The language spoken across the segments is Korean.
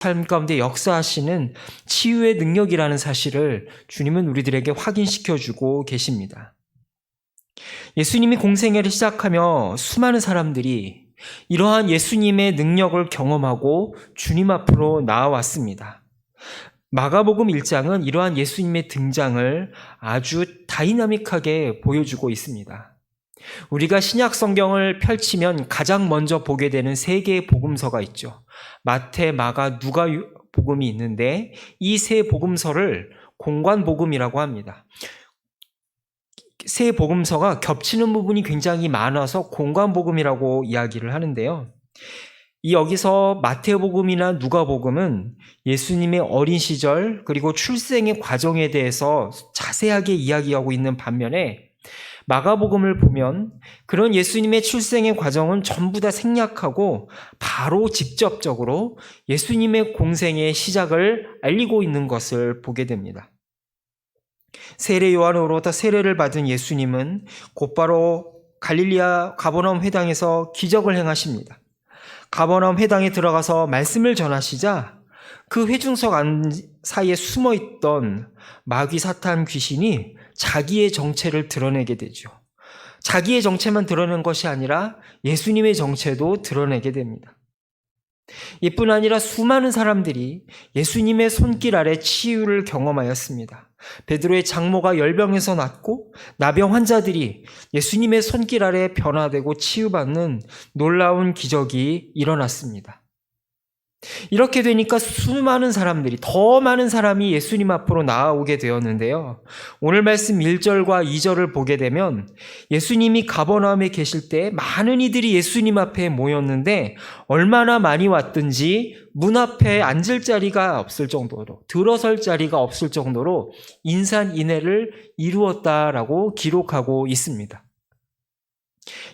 삶 가운데 역사하시는 치유의 능력이라는 사실을 주님은 우리들에게 확인시켜주고 계십니다. 예수님이 공생애를 시작하며 수많은 사람들이 이러한 예수님의 능력을 경험하고 주님 앞으로 나아왔습니다. 마가복음 1장은 이러한 예수님의 등장을 아주 다이나믹하게 보여주고 있습니다. 우리가 신약 성경을 펼치면 가장 먼저 보게 되는 세 개의 복음서가 있죠. 마태, 마가, 누가 복음이 있는데 이 세 복음서를 공관복음이라고 합니다. 세 복음서가 겹치는 부분이 굉장히 많아서 공관복음이라고 이야기를 하는데요. 여기서 마태복음이나 누가복음은 예수님의 어린 시절 그리고 출생의 과정에 대해서 자세하게 이야기하고 있는 반면에 마가복음을 보면 그런 예수님의 출생의 과정은 전부 다 생략하고 바로 직접적으로 예수님의 공생의 시작을 알리고 있는 것을 보게 됩니다. 세례 요한으로부터 세례를 받은 예수님은 곧바로 갈릴리아 가버나움 회당에서 기적을 행하십니다. 가버나움 회당에 들어가서 말씀을 전하시자 그 회중석 사이에 숨어있던 마귀 사탄 귀신이 자기의 정체를 드러내게 되죠. 자기의 정체만 드러낸 것이 아니라 예수님의 정체도 드러내게 됩니다. 이뿐 아니라 수많은 사람들이 예수님의 손길 아래 치유를 경험하였습니다. 베드로의 장모가 열병에서 낫고 나병 환자들이 예수님의 손길 아래 변화되고 치유받는 놀라운 기적이 일어났습니다. 이렇게 되니까 수많은 사람들이, 더 많은 사람이 예수님 앞으로 나아오게 되었는데요. 오늘 말씀 1절과 2절을 보게 되면 예수님이 가버나움에 계실 때 많은 이들이 예수님 앞에 모였는데 얼마나 많이 왔든지 문 앞에 앉을 자리가 없을 정도로, 들어설 자리가 없을 정도로 인산인해를 이루었다라고 기록하고 있습니다.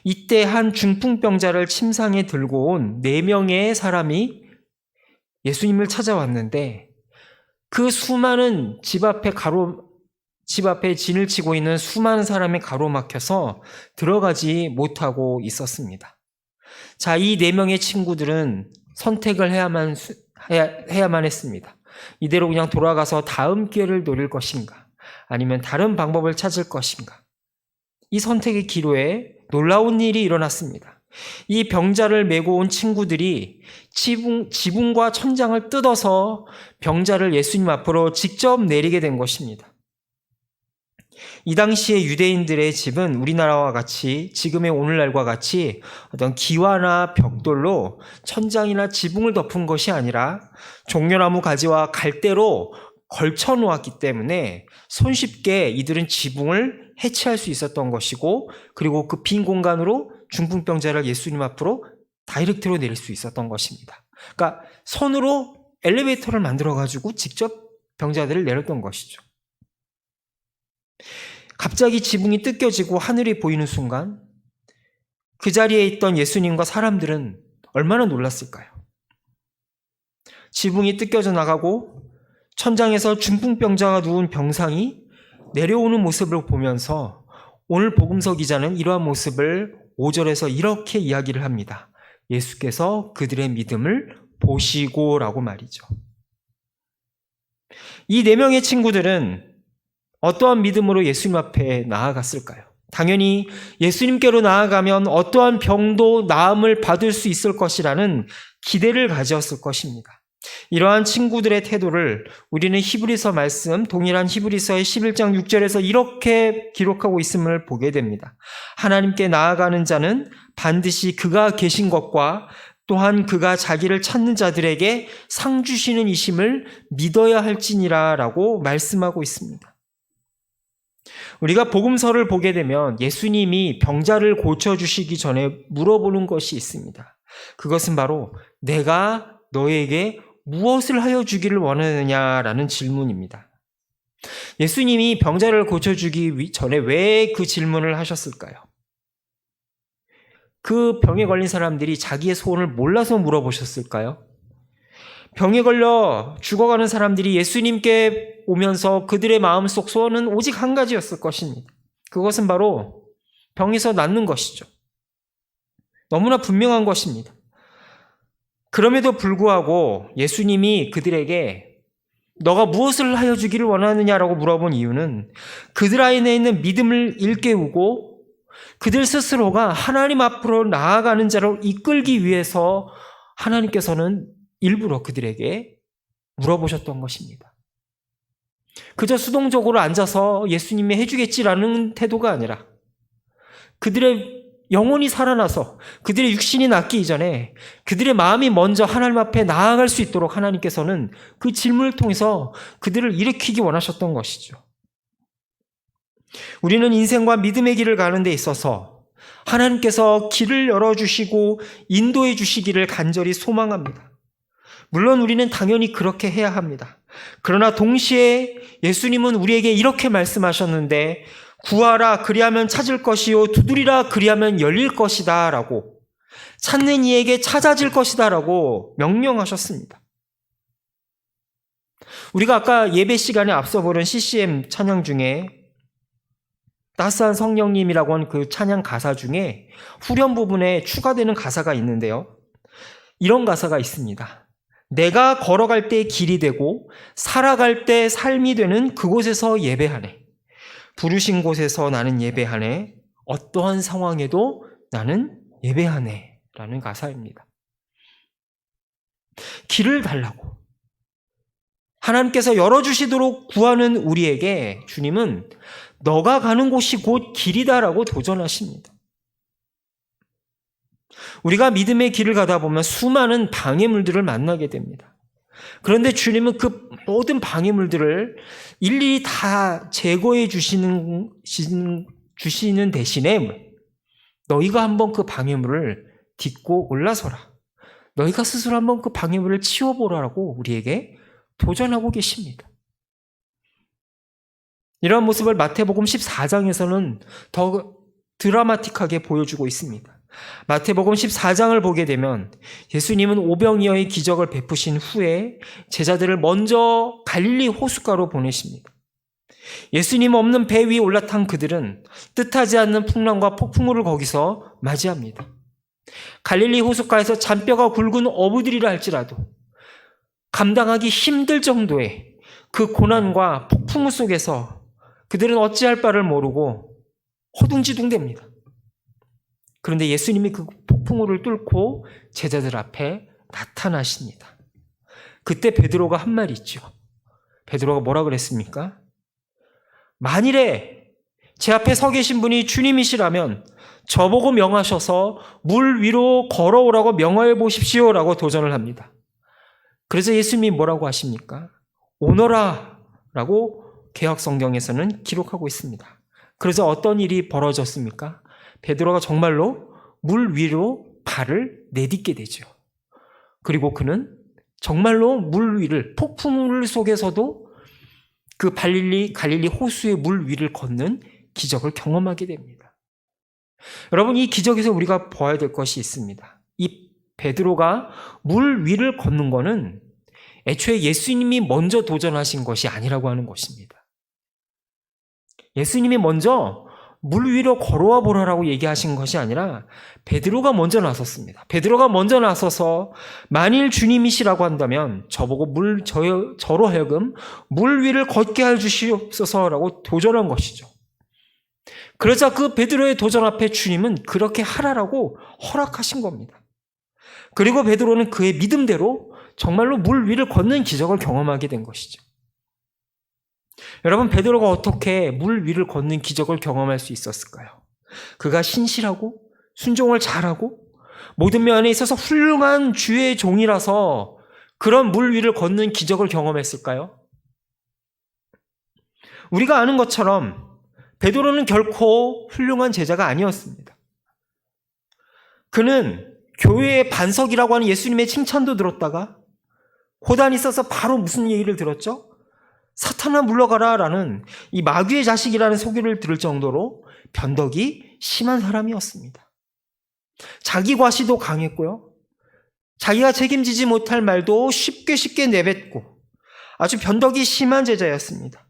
이때 한 중풍병자를 침상에 들고 온 4명의 사람이 예수님을 찾아왔는데 그 수많은 집 앞에 진을 치고 있는 수많은 사람이 가로막혀서 들어가지 못하고 있었습니다. 자, 이 4명의 친구들은 선택을 해야만 했습니다. 이대로 그냥 돌아가서 다음 기회를 노릴 것인가, 아니면 다른 방법을 찾을 것인가. 이 선택의 기로에 놀라운 일이 일어났습니다. 이 병자를 메고 온 친구들이 지붕과 천장을 뜯어서 병자를 예수님 앞으로 직접 내리게 된 것입니다. 이 당시에 유대인들의 집은 우리나라와 같이, 지금의 오늘날과 같이 어떤 기와나 벽돌로 천장이나 지붕을 덮은 것이 아니라 종려나무 가지와 갈대로 걸쳐 놓았기 때문에 손쉽게 이들은 지붕을 해체할 수 있었던 것이고, 그리고 그 빈 공간으로 중풍병자를 예수님 앞으로 다이렉트로 내릴 수 있었던 것입니다. 그러니까 손으로 엘리베이터를 만들어가지고 직접 병자들을 내렸던 것이죠. 갑자기 지붕이 뜯겨지고 하늘이 보이는 순간 그 자리에 있던 예수님과 사람들은 얼마나 놀랐을까요? 지붕이 뜯겨져 나가고 천장에서 중풍병자가 누운 병상이 내려오는 모습을 보면서 오늘 복음서 기자는 이러한 모습을 5절에서 이렇게 이야기를 합니다. 예수께서 그들의 믿음을 보시고라고 말이죠. 이 4명의 친구들은 어떠한 믿음으로 예수님 앞에 나아갔을까요? 당연히 예수님께로 나아가면 어떠한 병도 나음을 받을 수 있을 것이라는 기대를 가졌을 것입니다. 이러한 친구들의 태도를 우리는 히브리서 말씀, 동일한 히브리서의 11장 6절에서 이렇게 기록하고 있음을 보게 됩니다. 하나님께 나아가는 자는 반드시 그가 계신 것과 또한 그가 자기를 찾는 자들에게 상 주시는 이심을 믿어야 할지니라 라고 말씀하고 있습니다. 우리가 복음서를 보게 되면 예수님이 병자를 고쳐주시기 전에 물어보는 것이 있습니다. 그것은 바로 내가 너에게 무엇을 하여 주기를 원하느냐라는 질문입니다. 예수님이 병자를 고쳐주기 전에 왜 그 질문을 하셨을까요? 그 병에 걸린 사람들이 자기의 소원을 몰라서 물어보셨을까요? 병에 걸려 죽어가는 사람들이 예수님께 오면서 그들의 마음속 소원은 오직 한 가지였을 것입니다. 그것은 바로 병에서 낫는 것이죠. 너무나 분명한 것입니다. 그럼에도 불구하고 예수님이 그들에게 너가 무엇을 하여 주기를 원하느냐라고 물어본 이유는 그들 안에 있는 믿음을 일깨우고 그들 스스로가 하나님 앞으로 나아가는 자로 이끌기 위해서 하나님께서는 일부러 그들에게 물어보셨던 것입니다. 그저 수동적으로 앉아서 예수님이 해주겠지라는 태도가 아니라 그들의 영혼이 살아나서 그들의 육신이 낫기 이전에 그들의 마음이 먼저 하나님 앞에 나아갈 수 있도록 하나님께서는 그 질문을 통해서 그들을 일으키기 원하셨던 것이죠. 우리는 인생과 믿음의 길을 가는 데 있어서 하나님께서 길을 열어주시고 인도해 주시기를 간절히 소망합니다. 물론 우리는 당연히 그렇게 해야 합니다. 그러나 동시에 예수님은 우리에게 이렇게 말씀하셨는데 구하라 그리하면 찾을 것이요 두드리라 그리하면 열릴 것이다 라고 찾는 이에게 찾아질 것이다 라고 명령하셨습니다. 우리가 아까 예배 시간에 앞서 부른 CCM 찬양 중에 따스한 성령님이라고 하는 그 찬양 가사 중에 후렴 부분에 추가되는 가사가 있는데요. 이런 가사가 있습니다. 내가 걸어갈 때 길이 되고 살아갈 때 삶이 되는 그곳에서 예배하네. 부르신 곳에서 나는 예배하네. 어떠한 상황에도 나는 예배하네. 라는 가사입니다. 길을 달라고 하나님께서 열어주시도록 구하는 우리에게 주님은 너가 가는 곳이 곧 길이다라고 도전하십니다. 우리가 믿음의 길을 가다 보면 수많은 방해물들을 만나게 됩니다. 그런데 주님은 그 모든 방해물들을 일일이 다 제거해 주시는 대신에 너희가 한번 그 방해물을 딛고 올라서라. 너희가 스스로 한번 그 방해물을 치워보라라고 우리에게 도전하고 계십니다. 이러한 모습을 마태복음 14장에서는 더 드라마틱하게 보여주고 있습니다. 마태복음 14장을 보게 되면 예수님은 오병이어의 기적을 베푸신 후에 제자들을 먼저 갈릴리 호숫가로 보내십니다. 예수님 없는 배 위에 올라탄 그들은 뜻하지 않는 풍랑과 폭풍우를 거기서 맞이합니다. 갈릴리 호숫가에서 잔뼈가 굵은 어부들이라 할지라도 감당하기 힘들 정도의 그 고난과 폭풍우 속에서 그들은 어찌할 바를 모르고 허둥지둥됩니다. 그런데 예수님이 그 폭풍우를 뚫고 제자들 앞에 나타나십니다. 그때 베드로가 한 말이 있죠. 베드로가 뭐라 그랬습니까? 만일에 제 앞에 서 계신 분이 주님이시라면 저보고 명하셔서 물 위로 걸어오라고 명하여 보십시오라고 도전을 합니다. 그래서 예수님이 뭐라고 하십니까? 오너라 라고 개역 성경에서는 기록하고 있습니다. 그래서 어떤 일이 벌어졌습니까? 베드로가 정말로 물 위로 발을 내딛게 되죠. 그리고 그는 정말로 물 위를 폭풍 속에서도 그 갈릴리 호수의 물 위를 걷는 기적을 경험하게 됩니다. 여러분, 이 기적에서 우리가 봐야 될 것이 있습니다. 이 베드로가 물 위를 걷는 것은 애초에 예수님이 먼저 도전하신 것이 아니라고 하는 것입니다. 예수님이 먼저 물 위로 걸어와 보라라고 얘기하신 것이 아니라 베드로가 먼저 나섰습니다. 베드로가 먼저 나서서 만일 주님이시라고 한다면 저보고 저로 하여금 물 위를 걷게 해 주시옵소서라고 도전한 것이죠. 그러자 그 베드로의 도전 앞에 주님은 그렇게 하라라고 허락하신 겁니다. 그리고 베드로는 그의 믿음대로 정말로 물 위를 걷는 기적을 경험하게 된 것이죠. 여러분, 베드로가 어떻게 물 위를 걷는 기적을 경험할 수 있었을까요? 그가 신실하고 순종을 잘하고 모든 면에 있어서 훌륭한 주의 종이라서 그런 물 위를 걷는 기적을 경험했을까요? 우리가 아는 것처럼 베드로는 결코 훌륭한 제자가 아니었습니다. 그는 교회의 반석이라고 하는 예수님의 칭찬도 들었다가 고단이 있어서 바로 무슨 얘기를 들었죠? 사탄아 물러가라 라는 이 마귀의 자식이라는 소리를 들을 정도로 변덕이 심한 사람이었습니다. 자기 과시도 강했고요. 자기가 책임지지 못할 말도 쉽게 내뱉고 아주 변덕이 심한 제자였습니다.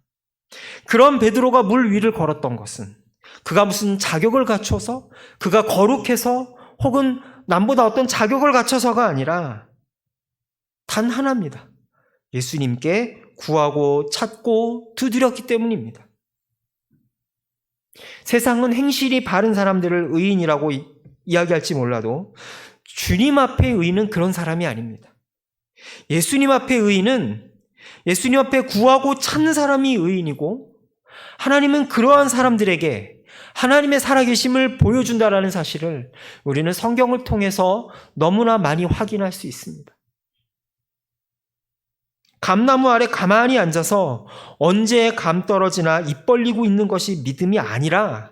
그런 베드로가 물 위를 걸었던 것은 그가 무슨 자격을 갖춰서 그가 거룩해서 혹은 남보다 어떤 자격을 갖춰서가 아니라 단 하나입니다. 예수님께 구하고 찾고 두드렸기 때문입니다. 세상은 행실이 바른 사람들을 의인이라고 이야기할지 몰라도 주님 앞에 의인은 그런 사람이 아닙니다. 예수님 앞에 의인은 예수님 앞에 구하고 찾는 사람이 의인이고, 하나님은 그러한 사람들에게 하나님의 살아계심을 보여준다라는 사실을 우리는 성경을 통해서 너무나 많이 확인할 수 있습니다. 감나무 아래 가만히 앉아서 언제 감 떨어지나 입 벌리고 있는 것이 믿음이 아니라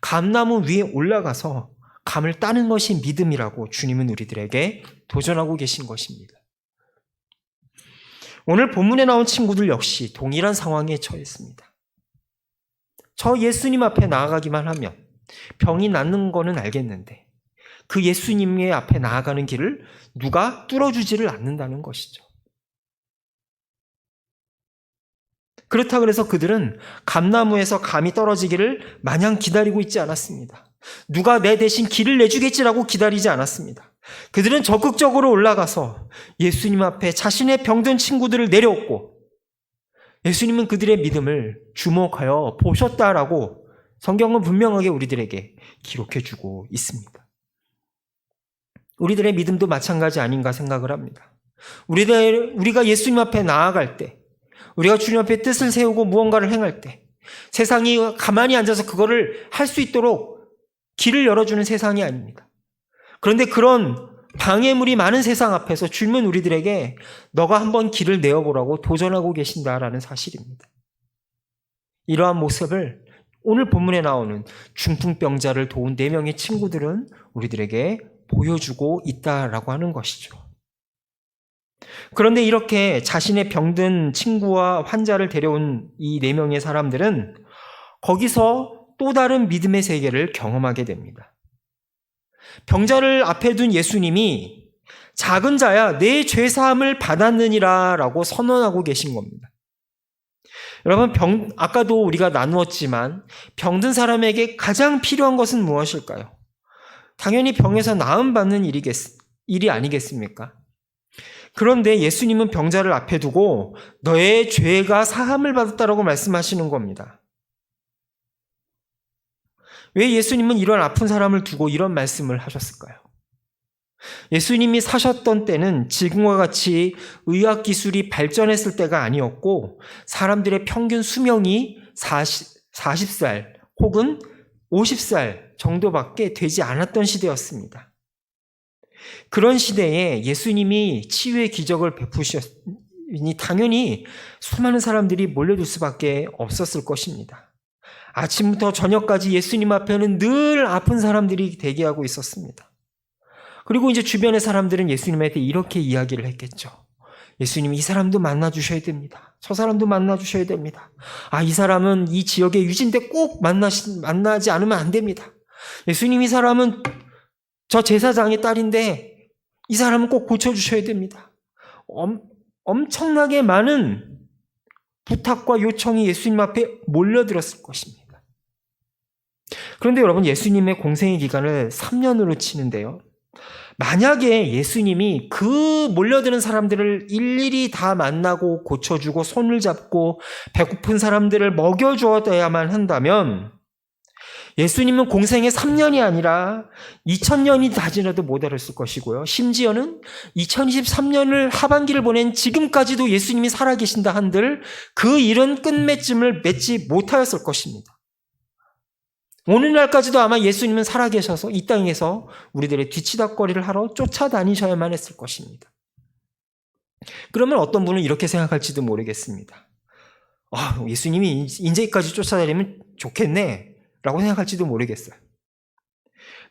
감나무 위에 올라가서 감을 따는 것이 믿음이라고 주님은 우리들에게 도전하고 계신 것입니다. 오늘 본문에 나온 친구들 역시 동일한 상황에 처했습니다. 저 예수님 앞에 나아가기만 하면 병이 낫는 거는 알겠는데 그 예수님의 앞에 나아가는 길을 누가 뚫어주지를 않는다는 것이죠. 그렇다 그래서 그들은 감나무에서 감이 떨어지기를 마냥 기다리고 있지 않았습니다. 누가 내 대신 길을 내주겠지라고 기다리지 않았습니다. 그들은 적극적으로 올라가서 예수님 앞에 자신의 병든 친구들을 내려놓고 예수님은 그들의 믿음을 주목하여 보셨다라고 성경은 분명하게 우리들에게 기록해주고 있습니다. 우리들의 믿음도 마찬가지 아닌가 생각을 합니다. 우리가 예수님 앞에 나아갈 때, 우리가 주님 앞에 뜻을 세우고 무언가를 행할 때 세상이 가만히 앉아서 그거를 할 수 있도록 길을 열어주는 세상이 아닙니다. 그런데 그런 방해물이 많은 세상 앞에서 주님은 우리들에게 너가 한번 길을 내어보라고 도전하고 계신다라는 사실입니다. 이러한 모습을 오늘 본문에 나오는 중풍병자를 도운 4명의 친구들은 우리들에게 보여주고 있다라고 하는 것이죠. 그런데 이렇게 자신의 병든 친구와 환자를 데려온 이 4명의 사람들은 거기서 또 다른 믿음의 세계를 경험하게 됩니다. 병자를 앞에 둔 예수님이 작은 자야 내 죄사함을 받았느니라 라고 선언하고 계신 겁니다. 여러분, 아까도 우리가 나누었지만 병든 사람에게 가장 필요한 것은 무엇일까요? 당연히 병에서 나음 받는 일이 아니겠습니까? 그런데 예수님은 병자를 앞에 두고 너의 죄가 사함을 받았다라고 말씀하시는 겁니다. 왜 예수님은 이런 아픈 사람을 두고 이런 말씀을 하셨을까요? 예수님이 사셨던 때는 지금과 같이 의학기술이 발전했을 때가 아니었고 사람들의 평균 수명이 40살 혹은 50살 정도밖에 되지 않았던 시대였습니다. 그런 시대에 예수님이 치유의 기적을 베푸셨으니 당연히 수많은 사람들이 몰려들 수밖에 없었을 것입니다. 아침부터 저녁까지 예수님 앞에는 늘 아픈 사람들이 대기하고 있었습니다. 그리고 이제 주변의 사람들은 예수님한테 이렇게 이야기를 했겠죠. 예수님, 이 사람도 만나주셔야 됩니다. 저 사람도 만나주셔야 됩니다. 이 사람은 이 지역의 유지인데 꼭 만나지 않으면 안 됩니다. 예수님, 이 사람은 저 제사장의 딸인데 이 사람은 꼭 고쳐주셔야 됩니다. 엄청나게 많은 부탁과 요청이 예수님 앞에 몰려들었을 것입니다. 그런데 여러분, 예수님의 공생의 기간을 3년으로 치는데요. 만약에 예수님이 그 몰려드는 사람들을 일일이 다 만나고 고쳐주고 손을 잡고 배고픈 사람들을 먹여주어야만 한다면 예수님은 공생의 3년이 아니라 2000년이 다 지나도 못 알았을 것이고요. 심지어는 2023년을 하반기를 보낸 지금까지도 예수님이 살아계신다 한들 그 일은 끝맺음을 맺지 못하였을 것입니다. 오늘날까지도 아마 예수님은 살아계셔서 이 땅에서 우리들의 뒤치다꺼리를 하러 쫓아다니셔야만 했을 것입니다. 그러면 어떤 분은 이렇게 생각할지도 모르겠습니다. 예수님이 인제까지 쫓아다니면 좋겠네 라고 생각할지도 모르겠어요.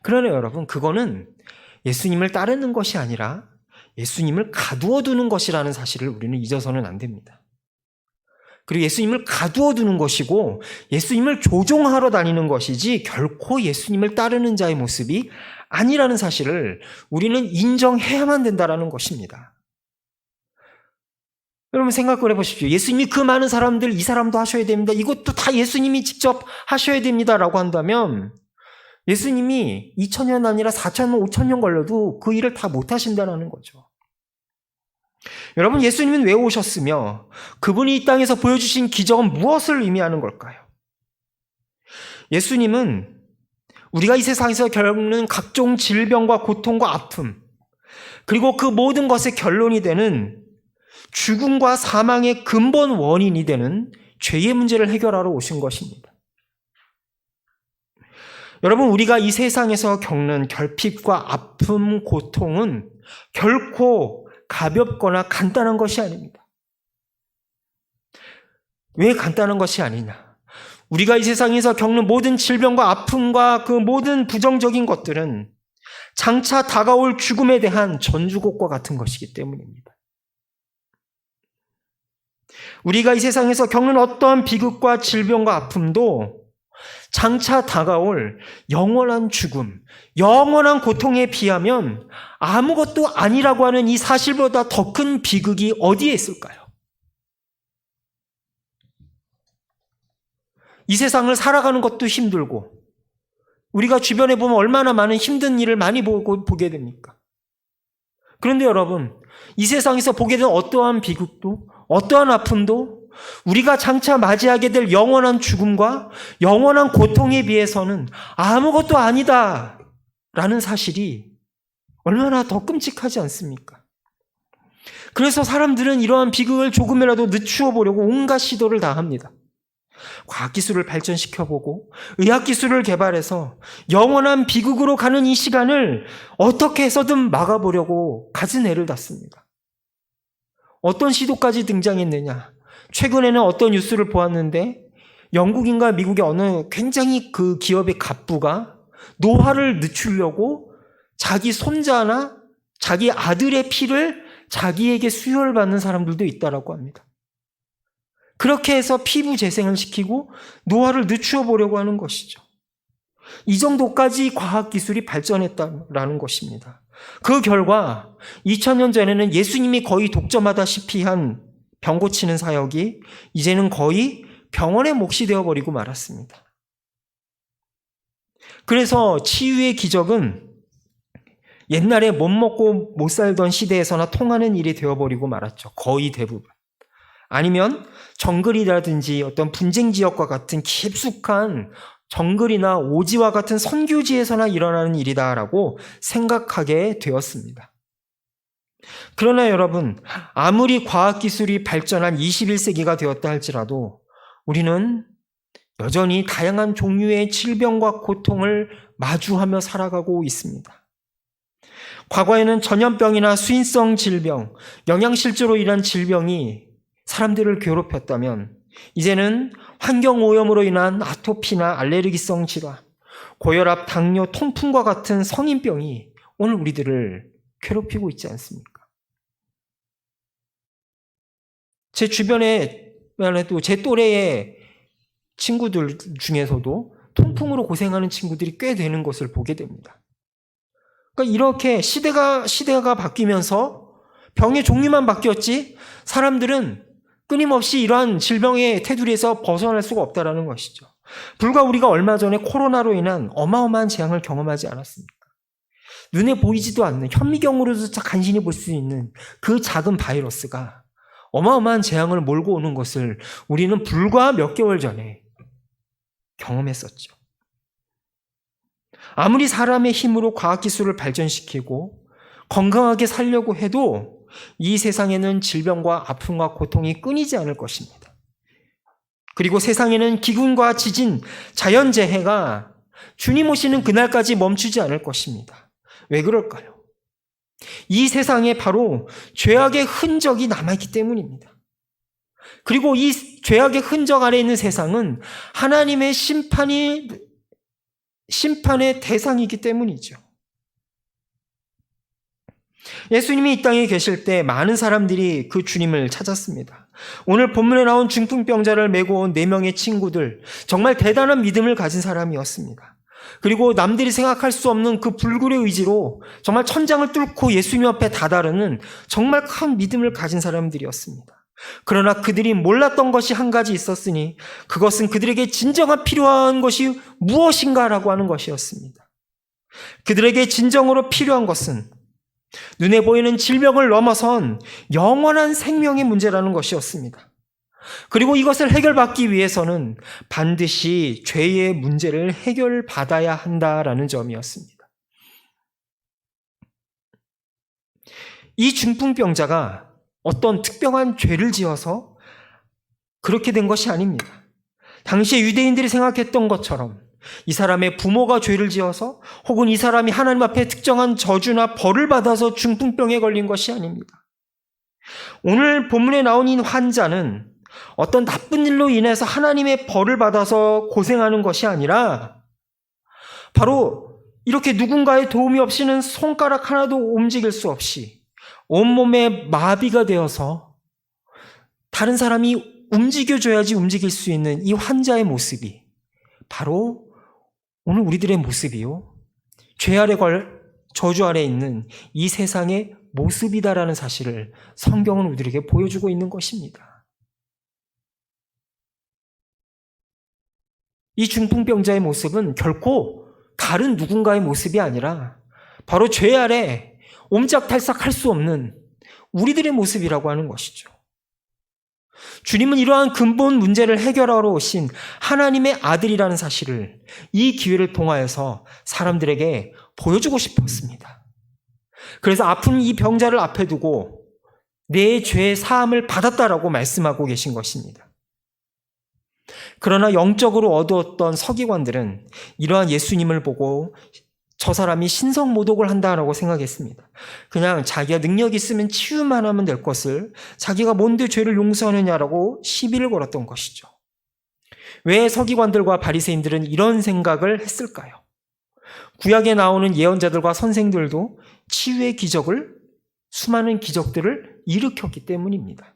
그러나 여러분, 그거는 예수님을 따르는 것이 아니라 예수님을 가두어 두는 것이라는 사실을 우리는 잊어서는 안 됩니다. 그리고 예수님을 가두어 두는 것이고 예수님을 조종하러 다니는 것이지 결코 예수님을 따르는 자의 모습이 아니라는 사실을 우리는 인정해야만 된다는 것입니다. 여러분, 생각을 해보십시오. 예수님이 그 많은 사람들, 이 사람도 하셔야 됩니다. 이것도 다 예수님이 직접 하셔야 됩니다라고 한다면 예수님이 2000년 아니라 4000년, 5000년 걸려도 그 일을 다 못하신다는 거죠. 여러분, 예수님은 왜 오셨으며 그분이 이 땅에서 보여주신 기적은 무엇을 의미하는 걸까요? 예수님은 우리가 이 세상에서 겪는 각종 질병과 고통과 아픔, 그리고 그 모든 것의 결론이 되는 죽음과 사망의 근본 원인이 되는 죄의 문제를 해결하러 오신 것입니다. 여러분, 우리가 이 세상에서 겪는 결핍과 아픔, 고통은 결코 가볍거나 간단한 것이 아닙니다. 왜 간단한 것이 아니냐? 우리가 이 세상에서 겪는 모든 질병과 아픔과 그 모든 부정적인 것들은 장차 다가올 죽음에 대한 전주곡과 같은 것이기 때문입니다. 우리가 이 세상에서 겪는 어떠한 비극과 질병과 아픔도 장차 다가올 영원한 죽음, 영원한 고통에 비하면 아무것도 아니라고 하는 이 사실보다 더 큰 비극이 어디에 있을까요? 이 세상을 살아가는 것도 힘들고 우리가 주변에 보면 얼마나 많은 힘든 일을 많이 보게 됩니까? 그런데 여러분, 이 세상에서 보게 된 어떠한 비극도 어떠한 아픔도 우리가 장차 맞이하게 될 영원한 죽음과 영원한 고통에 비해서는 아무것도 아니다 라는 사실이 얼마나 더 끔찍하지 않습니까? 그래서 사람들은 이러한 비극을 조금이라도 늦추어 보려고 온갖 시도를 다 합니다. 과학기술을 발전시켜보고 의학기술을 개발해서 영원한 비극으로 가는 이 시간을 어떻게 해서든 막아보려고 갖은 애를 닿습니다. 어떤 시도까지 등장했느냐? 최근에는 어떤 뉴스를 보았는데 영국인가 미국의 어느 굉장히 그 기업의 갑부가 노화를 늦추려고 자기 손자나 자기 아들의 피를 자기에게 수혈받는 사람들도 있다라고 합니다. 그렇게 해서 피부 재생을 시키고 노화를 늦추어 보려고 하는 것이죠. 이 정도까지 과학기술이 발전했다라는 것입니다. 그 결과 2000년 전에는 예수님이 거의 독점하다시피 한 병 고치는 사역이 이제는 거의 병원의 몫이 되어버리고 말았습니다. 그래서 치유의 기적은 옛날에 못 먹고 못 살던 시대에서나 통하는 일이 되어버리고 말았죠. 거의 대부분. 아니면 정글이라든지 어떤 분쟁 지역과 같은 깊숙한 정글이나 오지와 같은 선교지에서나 일어나는 일이다라고 생각하게 되었습니다. 그러나 여러분, 아무리 과학기술이 발전한 21세기가 되었다 할지라도 우리는 여전히 다양한 종류의 질병과 고통을 마주하며 살아가고 있습니다. 과거에는 전염병이나 수인성 질병, 영양실조로 인한 질병이 사람들을 괴롭혔다면 이제는 환경오염으로 인한 아토피나 알레르기성 질환, 고혈압, 당뇨, 통풍과 같은 성인병이 오늘 우리들을 괴롭히고 있지 않습니까? 제 주변에 해도 제 또래의 친구들 중에서도 통풍으로 고생하는 친구들이 꽤 되는 것을 보게 됩니다. 그러니까 이렇게 시대가 바뀌면서 병의 종류만 바뀌었지 사람들은 끊임없이 이러한 질병의 테두리에서 벗어날 수가 없다는 것이죠. 불과 우리가 얼마 전에 코로나로 인한 어마어마한 재앙을 경험하지 않았습니까? 눈에 보이지도 않는 현미경으로도 간신히 볼 수 있는 그 작은 바이러스가 어마어마한 재앙을 몰고 오는 것을 우리는 불과 몇 개월 전에 경험했었죠. 아무리 사람의 힘으로 과학기술을 발전시키고 건강하게 살려고 해도 이 세상에는 질병과 아픔과 고통이 끊이지 않을 것입니다. 그리고 세상에는 기근과 지진, 자연재해가 주님 오시는 그날까지 멈추지 않을 것입니다. 왜 그럴까요? 이 세상에 바로 죄악의 흔적이 남아있기 때문입니다. 그리고 이 죄악의 흔적 아래 있는 세상은 하나님의 심판의 대상이기 때문이죠. 예수님이 이 땅에 계실 때 많은 사람들이 그 주님을 찾았습니다. 오늘 본문에 나온 중풍병자를 메고 온 4명의 친구들, 정말 대단한 믿음을 가진 사람이었습니다. 그리고 남들이 생각할 수 없는 그 불굴의 의지로 정말 천장을 뚫고 예수님 앞에 다다르는 정말 큰 믿음을 가진 사람들이었습니다. 그러나 그들이 몰랐던 것이 한 가지 있었으니 그것은 그들에게 진정한 필요한 것이 무엇인가라고 하는 것이었습니다. 그들에게 진정으로 필요한 것은 눈에 보이는 질병을 넘어선 영원한 생명의 문제라는 것이었습니다. 그리고 이것을 해결받기 위해서는 반드시 죄의 문제를 해결받아야 한다라는 점이었습니다. 이 중풍병자가 어떤 특별한 죄를 지어서 그렇게 된 것이 아닙니다. 당시에 유대인들이 생각했던 것처럼 이 사람의 부모가 죄를 지어서 혹은 이 사람이 하나님 앞에 특정한 저주나 벌을 받아서 중풍병에 걸린 것이 아닙니다. 오늘 본문에 나온 이 환자는 어떤 나쁜 일로 인해서 하나님의 벌을 받아서 고생하는 것이 아니라 바로 이렇게 누군가의 도움이 없이는 손가락 하나도 움직일 수 없이 온몸에 마비가 되어서 다른 사람이 움직여줘야지 움직일 수 있는 이 환자의 모습이 바로 오늘 우리들의 모습이요, 죄 아래 저주 아래 있는 이 세상의 모습이다라는 사실을 성경은 우리들에게 보여주고 있는 것입니다. 이 중풍병자의 모습은 결코 다른 누군가의 모습이 아니라 바로 죄 아래 옴짝달싹할 수 없는 우리들의 모습이라고 하는 것이죠. 주님은 이러한 근본 문제를 해결하러 오신 하나님의 아들이라는 사실을 이 기회를 통하여서 사람들에게 보여주고 싶었습니다. 그래서 아픈 이 병자를 앞에 두고 내 죄의 사함을 받았다라고 말씀하고 계신 것입니다. 그러나 영적으로 어두웠던 서기관들은 이러한 예수님을 보고 저 사람이 신성모독을 한다라고 생각했습니다. 그냥 자기가 능력이 있으면 치유만 하면 될 것을 자기가 뭔데 죄를 용서하느냐라고 시비를 걸었던 것이죠. 왜 서기관들과 바리새인들은 이런 생각을 했을까요? 구약에 나오는 예언자들과 선생들도 치유의 기적을, 수많은 기적들을 일으켰기 때문입니다.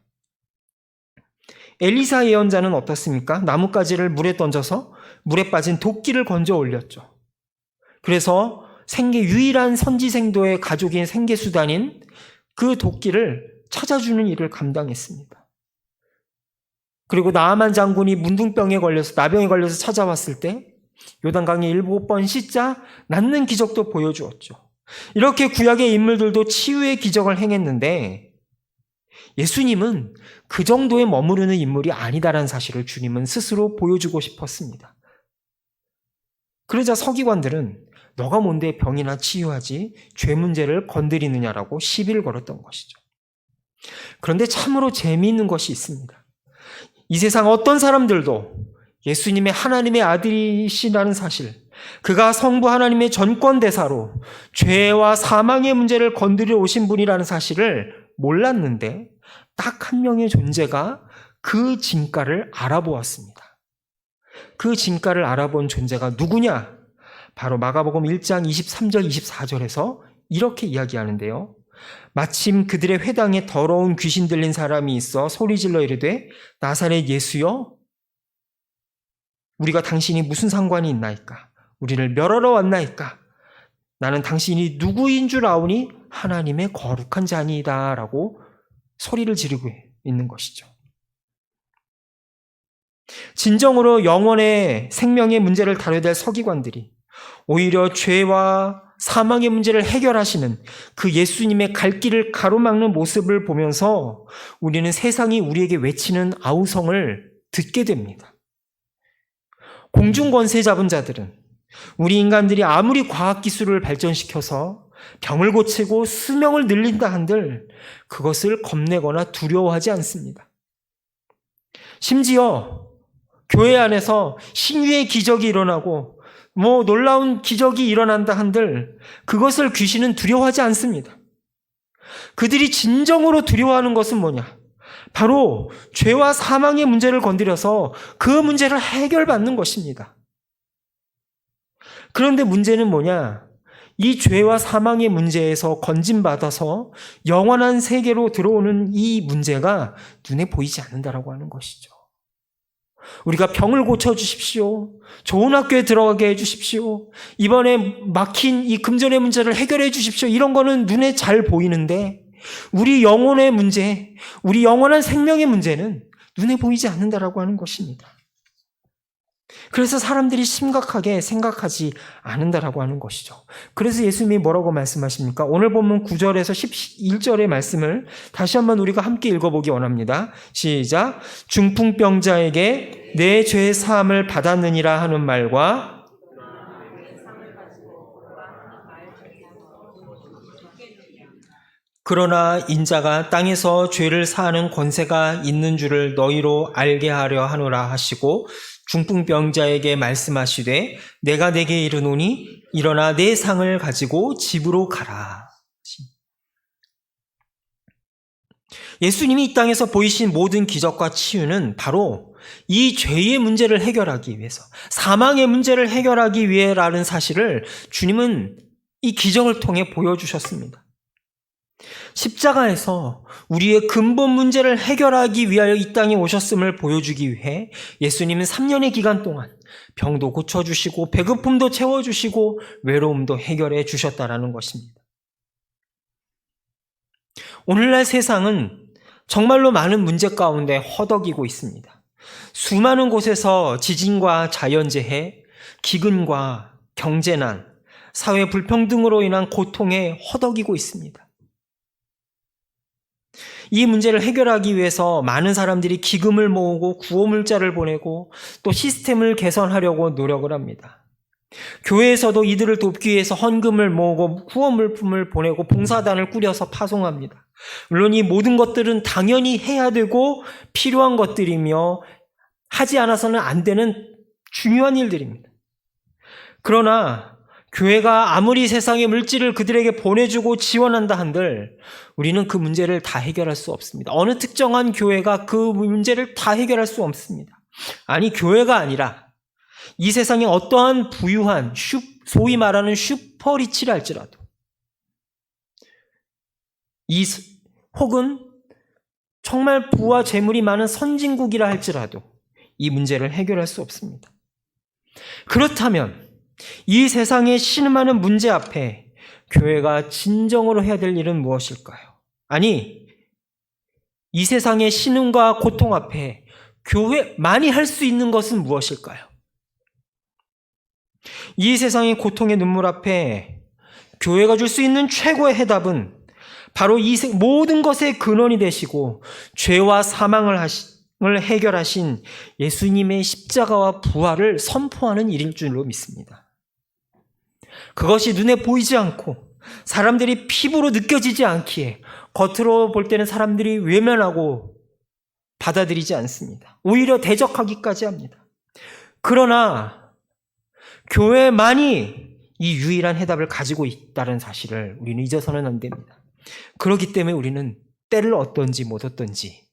엘리사 예언자는 어떻습니까? 나뭇가지를 물에 던져서 물에 빠진 도끼를 건져 올렸죠. 그래서 유일한 선지생도의 가족인 생계수단인 그 도끼를 찾아주는 일을 감당했습니다. 그리고 나아만 장군이 문둥병에 걸려서, 나병에 걸려서 찾아왔을 때 요단강에 7번 씻자 낫는 기적도 보여주었죠. 이렇게 구약의 인물들도 치유의 기적을 행했는데 예수님은 그 정도에 머무르는 인물이 아니다라는 사실을 주님은 스스로 보여주고 싶었습니다. 그러자 서기관들은 너가 뭔데 병이나 치유하지 죄 문제를 건드리느냐라고 시비를 걸었던 것이죠. 그런데 참으로 재미있는 것이 있습니다. 이 세상 어떤 사람들도 예수님의 하나님의 아들이시라는 사실, 그가 성부 하나님의 전권대사로 죄와 사망의 문제를 건드려 오신 분이라는 사실을 몰랐는데 딱 한 명의 존재가 그 진가를 알아보았습니다. 그 진가를 알아본 존재가 누구냐? 바로 마가복음 1장 23절 24절에서 이렇게 이야기하는데요. 마침 그들의 회당에 더러운 귀신 들린 사람이 있어 소리질러 이르되 나사렛 예수여, 우리가 당신이 무슨 상관이 있나이까? 우리를 멸하러 왔나이까? 나는 당신이 누구인 줄 아오니 하나님의 거룩한 자니이다 라고 소리를 지르고 있는 것이죠. 진정으로 영혼의 생명의 문제를 다뤄야 될 서기관들이 오히려 죄와 사망의 문제를 해결하시는 그 예수님의 갈 길을 가로막는 모습을 보면서 우리는 세상이 우리에게 외치는 아우성을 듣게 됩니다. 공중 권세 잡은 자들은 우리 인간들이 아무리 과학기술을 발전시켜서 병을 고치고 수명을 늘린다 한들 그것을 겁내거나 두려워하지 않습니다. 심지어 교회 안에서 신유의 기적이 일어나고 놀라운 기적이 일어난다 한들 그것을 귀신은 두려워하지 않습니다. 그들이 진정으로 두려워하는 것은 뭐냐? 바로 죄와 사망의 문제를 건드려서 그 문제를 해결받는 것입니다. 그런데 문제는 뭐냐? 이 죄와 사망의 문제에서 건진받아서 영원한 세계로 들어오는 이 문제가 눈에 보이지 않는다라고 하는 것이죠. 우리가 병을 고쳐주십시오. 좋은 학교에 들어가게 해주십시오. 이번에 막힌 이 금전의 문제를 해결해 주십시오. 이런 거는 눈에 잘 보이는데 우리 영혼의 문제, 우리 영원한 생명의 문제는 눈에 보이지 않는다라고 하는 것입니다. 그래서 사람들이 심각하게 생각하지 않는다라고 하는 것이죠. 그래서 예수님이 뭐라고 말씀하십니까? 오늘 본문 9절에서 11절의 말씀을 다시 한번 우리가 함께 읽어보기 원합니다. 시작. 중풍병자에게 내 죄 사함을 받았느니라 하는 말과 그러나 인자가 땅에서 죄를 사하는 권세가 있는 줄을 너희로 알게 하려 하노라 하시고 중풍병자에게 말씀하시되 내가 내게 이르노니 일어나 내 상을 가지고 집으로 가라. 예수님이 이 땅에서 보이신 모든 기적과 치유는 바로 이 죄의 문제를 해결하기 위해서, 사망의 문제를 해결하기 위해라는 사실을 주님은 이 기적을 통해 보여주셨습니다. 십자가에서 우리의 근본 문제를 해결하기 위하여 이 땅에 오셨음을 보여주기 위해 예수님은 3년의 기간 동안 병도 고쳐주시고 배고픔도 채워주시고 외로움도 해결해 주셨다라는 것입니다. 오늘날 세상은 정말로 많은 문제 가운데 허덕이고 있습니다. 수많은 곳에서 지진과 자연재해, 기근과 경제난, 사회 불평등으로 인한 고통에 허덕이고 있습니다. 이 문제를 해결하기 위해서 많은 사람들이 기금을 모으고 구호물자를 보내고 또 시스템을 개선하려고 노력을 합니다. 교회에서도 이들을 돕기 위해서 헌금을 모으고 구호물품을 보내고 봉사단을 꾸려서 파송합니다. 물론 이 모든 것들은 당연히 해야 되고 필요한 것들이며 하지 않아서는 안 되는 중요한 일들입니다. 그러나 교회가 아무리 세상의 물질을 그들에게 보내주고 지원한다 한들 우리는 그 문제를 다 해결할 수 없습니다. 어느 특정한 교회가 그 문제를 다 해결할 수 없습니다. 아니, 교회가 아니라 이 세상에 어떠한 부유한 소위 말하는 슈퍼리치를 할지라도 혹은 정말 부와 재물이 많은 선진국이라 할지라도 이 문제를 해결할 수 없습니다. 그렇다면 이 세상에 신음하는 문제 앞에 교회가 진정으로 해야 될 일은 무엇일까요? 아니, 이 세상의 신음과 고통 앞에 교회만이 할 수 있는 것은 무엇일까요? 이 세상의 고통의 눈물 앞에 교회가 줄 수 있는 최고의 해답은 바로 이 모든 것의 근원이 되시고 죄와 사망을 해결하신 예수님의 십자가와 부활을 선포하는 일일 줄로 믿습니다. 그것이 눈에 보이지 않고 사람들이 피부로 느껴지지 않기에 겉으로 볼 때는 사람들이 외면하고 받아들이지 않습니다. 오히려 대적하기까지 합니다. 그러나 교회만이 이 유일한 해답을 가지고 있다는 사실을 우리는 잊어서는 안 됩니다. 그렇기 때문에 우리는 때를 얻든지 못 얻든지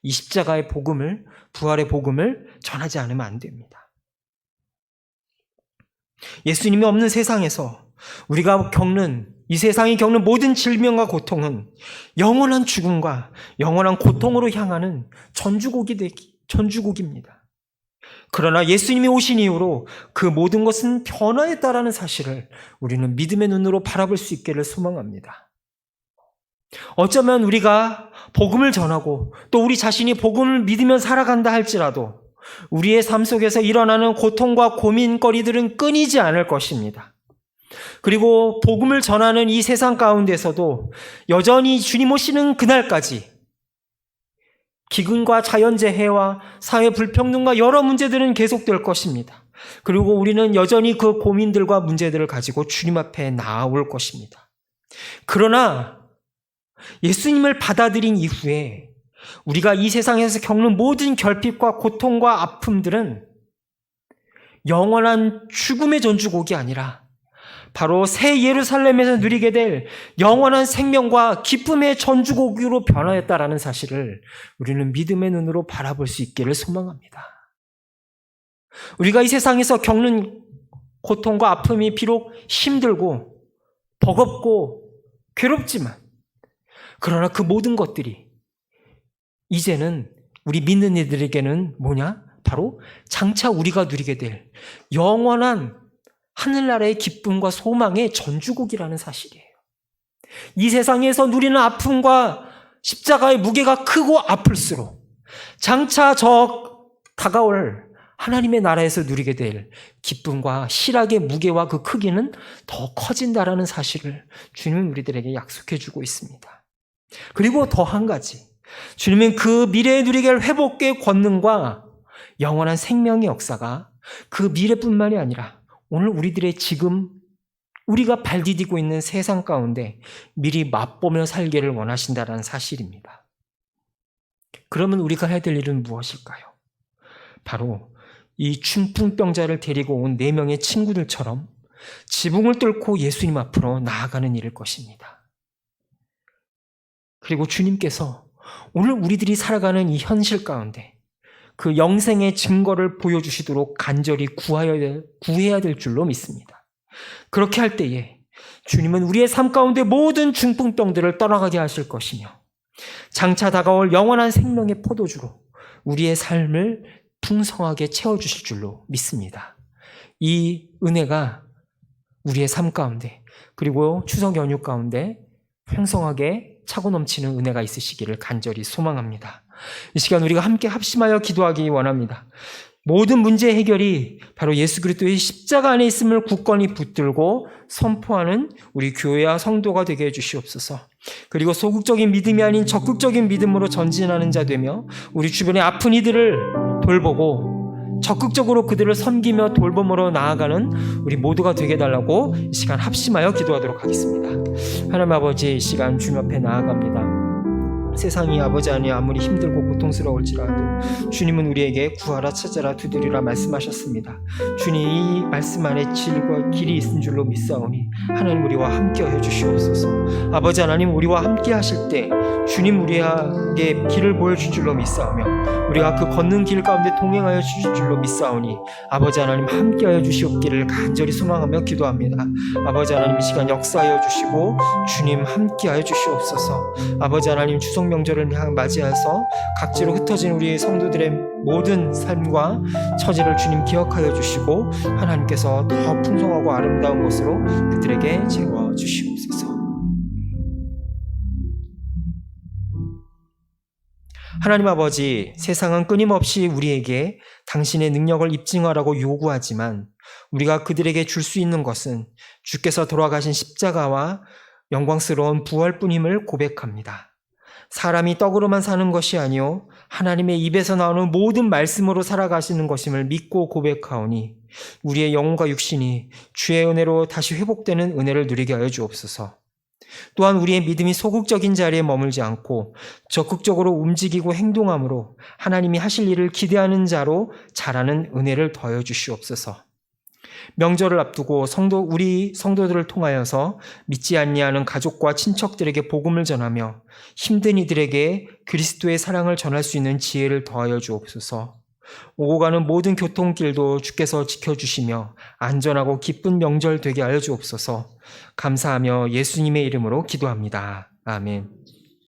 이 십자가의 복음을, 부활의 복음을 전하지 않으면 안 됩니다. 예수님이 없는 세상에서 우리가 이 세상이 겪는 모든 질병과 고통은 영원한 죽음과 영원한 고통으로 향하는 전주곡입니다. 그러나 예수님이 오신 이후로 그 모든 것은 변화했다라는 사실을 우리는 믿음의 눈으로 바라볼 수 있기를 소망합니다. 어쩌면 우리가 복음을 전하고 또 우리 자신이 복음을 믿으며 살아간다 할지라도 우리의 삶 속에서 일어나는 고통과 고민거리들은 끊이지 않을 것입니다. 그리고 복음을 전하는 이 세상 가운데서도 여전히 주님 오시는 그날까지 기근과 자연재해와 사회 불평등과 여러 문제들은 계속될 것입니다. 그리고 우리는 여전히 그 고민들과 문제들을 가지고 주님 앞에 나아올 것입니다. 그러나 예수님을 받아들인 이후에 우리가 이 세상에서 겪는 모든 결핍과 고통과 아픔들은 영원한 죽음의 전주곡이 아니라 바로 새 예루살렘에서 누리게 될 영원한 생명과 기쁨의 전주곡으로 변화했다라는 사실을 우리는 믿음의 눈으로 바라볼 수 있기를 소망합니다. 우리가 이 세상에서 겪는 고통과 아픔이 비록 힘들고 버겁고 괴롭지만 그러나 그 모든 것들이 이제는 우리 믿는 이들에게는 뭐냐? 바로 장차 우리가 누리게 될 영원한 하늘나라의 기쁨과 소망의 전주곡이라는 사실이에요. 이 세상에서 누리는 아픔과 십자가의 무게가 크고 아플수록 장차 다가올 하나님의 나라에서 누리게 될 기쁨과 희락의 무게와 그 크기는 더 커진다라는 사실을 주님은 우리들에게 약속해 주고 있습니다. 그리고 더 한 가지, 주님은 그 미래에 누리게 할 회복의 권능과 영원한 생명의 역사가 그 미래뿐만이 아니라 오늘 우리들의 지금 우리가 발 디디고 있는 세상 가운데 미리 맛보며 살기를 원하신다는 사실입니다. 그러면 우리가 해야 될 일은 무엇일까요? 바로 이 중풍병자를 데리고 온 4명의 친구들처럼 지붕을 뚫고 예수님 앞으로 나아가는 일일 것입니다. 그리고 주님께서 오늘 우리들이 살아가는 이 현실 가운데 그 영생의 증거를 보여주시도록 간절히 구해야 될 줄로 믿습니다. 그렇게 할 때에 주님은 우리의 삶 가운데 모든 중풍병들을 떠나가게 하실 것이며 장차 다가올 영원한 생명의 포도주로 우리의 삶을 풍성하게 채워주실 줄로 믿습니다. 이 은혜가 우리의 삶 가운데 그리고 추석 연휴 가운데 풍성하게 차고 넘치는 은혜가 있으시기를 간절히 소망합니다. 이 시간 우리가 함께 합심하여 기도하기 원합니다. 모든 문제 해결이 바로 예수 그리스도의 십자가 안에 있음을 굳건히 붙들고 선포하는 우리 교회와 성도가 되게 해주시옵소서. 그리고 소극적인 믿음이 아닌 적극적인 믿음으로 전진하는 자 되며 우리 주변의 아픈 이들을 돌보고 적극적으로 그들을 섬기며 돌봄으로 나아가는 우리 모두가 되게 해달라고 이 시간 합심하여 기도하도록 하겠습니다. 하나님 아버지, 이 시간 주님 앞에 나아갑니다. 세상이 아버지 안에 아무리 힘들고 고통스러울지라도 주님은 우리에게 구하라 찾아라 두드리라 말씀하셨습니다. 주님, 이 말씀 안에 질과 길이 있은 줄로 믿사오니 하나님 우리와 함께하여 주시옵소서. 아버지 하나님, 우리와 함께 하실 때 주님 우리에게 길을 보여줄 줄로 믿사오며 우리가 그 걷는 길 가운데 동행하여 주실 줄로 믿사오니 아버지 하나님 함께하여 주시옵기를 간절히 소망하며 기도합니다. 아버지 하나님, 이 시간 역사하여 주시고 주님 함께하여 주시옵소서. 아버지 하나님, 추석 명절을 맞이해서 각지로 흩어진 우리 성도들의 모든 삶과 처지를 주님 기억하여 주시고 하나님께서 더 풍성하고 아름다운 것으로 그들에게 채워 주시옵소서. 하나님 아버지, 세상은 끊임없이 우리에게 당신의 능력을 입증하라고 요구하지만 우리가 그들에게 줄 수 있는 것은 주께서 돌아가신 십자가와 영광스러운 부활뿐임을 고백합니다. 사람이 떡으로만 사는 것이 아니요 하나님의 입에서 나오는 모든 말씀으로 살아가시는 것임을 믿고 고백하오니 우리의 영혼과 육신이 주의 은혜로 다시 회복되는 은혜를 누리게 하여 주옵소서. 또한 우리의 믿음이 소극적인 자리에 머물지 않고 적극적으로 움직이고 행동함으로 하나님이 하실 일을 기대하는 자로 자라는 은혜를 더하여 주시옵소서. 명절을 앞두고 우리 성도들을 통하여서 믿지 아니하는 가족과 친척들에게 복음을 전하며 힘든 이들에게 그리스도의 사랑을 전할 수 있는 지혜를 더하여 주옵소서. 오고 가는 모든 교통길도 주께서 지켜주시며 안전하고 기쁜 명절 되게 하여 주옵소서. 감사하며 예수님의 이름으로 기도합니다. 아멘.